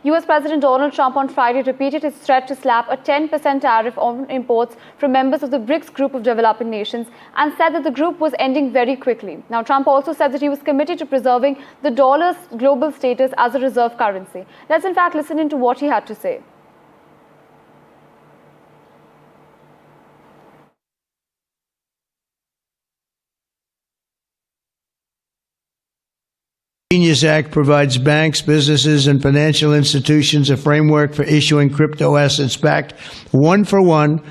US President Donald Trump on Friday repeated his threat to slap a 10% tariff on imports from members of the BRICS group of developing nations and said that the group was ending very quickly. Now, Trump also said that he was committed to preserving the dollar's global status as a reserve currency. Let's in fact listen into what he had to say. The Genius Act provides banks, businesses, and financial institutions a framework for issuing crypto assets backed one-for-one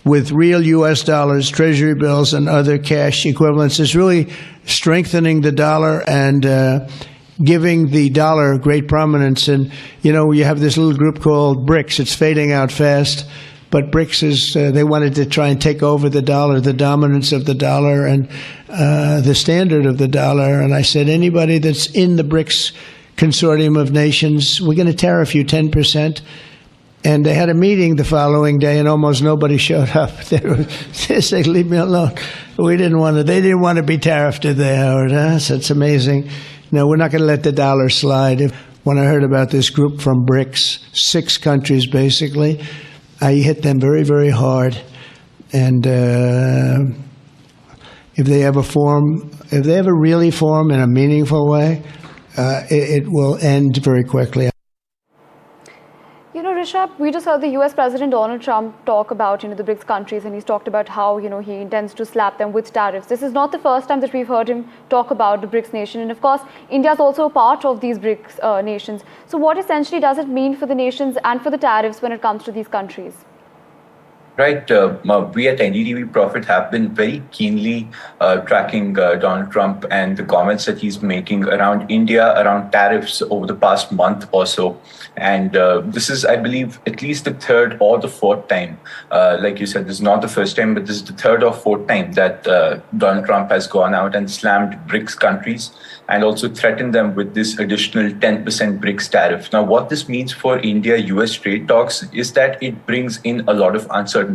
with real U.S. dollars, treasury bills, and other cash equivalents. It's really strengthening the dollar and giving the dollar great prominence. And, you know, you have this little group called BRICS. It's fading out fast. But BRICS is, they wanted to try and take over the dollar, the dominance of the dollar and the standard of the dollar. And I said, anybody that's in the BRICS consortium of nations, we're going to tariff you 10%. And they had a meeting the following day, and almost nobody showed up. They said, leave me alone. We didn't want to, they didn't want to be tariffed, did they, Howard? Huh? So it's amazing. No, we're not going to let the dollar slide. When I heard about this group from BRICS, 6 countries basically, I hit them very, very hard, and if they ever really form in a meaningful way, it will end very quickly. You know, Rishabh, we just heard the US President Donald Trump talk about, the BRICS countries, and he's talked about how, he intends to slap them with tariffs. This is not the first time that we've heard him talk about the BRICS nation. And of course, India is also a part of these BRICS nations. So what essentially does it mean for the nations and for the tariffs when it comes to these countries? Right. We at NDTV Profit have been very keenly tracking Donald Trump and the comments that he's making around India, around tariffs over the past month or so. And this is, I believe, at least the third or the fourth time. Like you said, this is not the first time, but this is the third or fourth time that Donald Trump has gone out and slammed BRICS countries and also threatened them with this additional 10% BRICS tariff. Now, what this means for India-US trade talks is that it brings in a lot of uncertainties.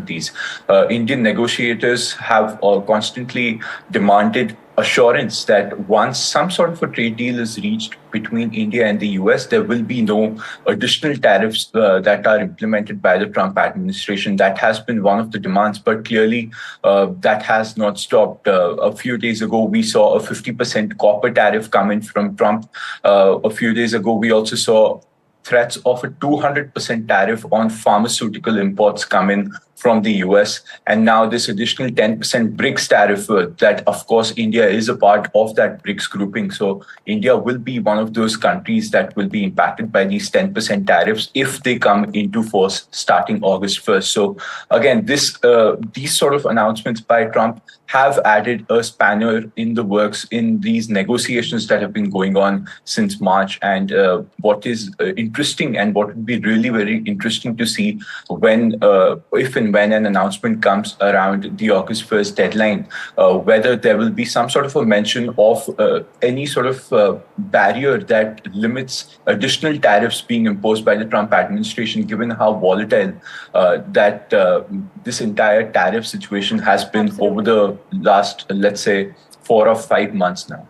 Indian negotiators have constantly demanded assurance that once some sort of a trade deal is reached between India and the US, there will be no additional tariffs that are implemented by the Trump administration. That has been one of the demands, but clearly that has not stopped. A few days ago, we saw a 50% copper tariff come in from Trump. A few days ago, we also saw threats of a 200% tariff on pharmaceutical imports come in from the US. And now this additional 10% BRICS tariff that, of course, India is a part of that BRICS grouping. So India will be one of those countries that will be impacted by these 10% tariffs if they come into force starting August 1st. So again, these sort of announcements by Trump have added a spanner in the works in these negotiations that have been going on since March. And what is interesting and what would be really very interesting to see when, if and when an announcement comes around the August 1st deadline, whether there will be some sort of a mention of any sort of barrier that limits additional tariffs being imposed by the Trump administration, given how volatile that this entire tariff situation has been over the last, let's say, 4 or 5 months now.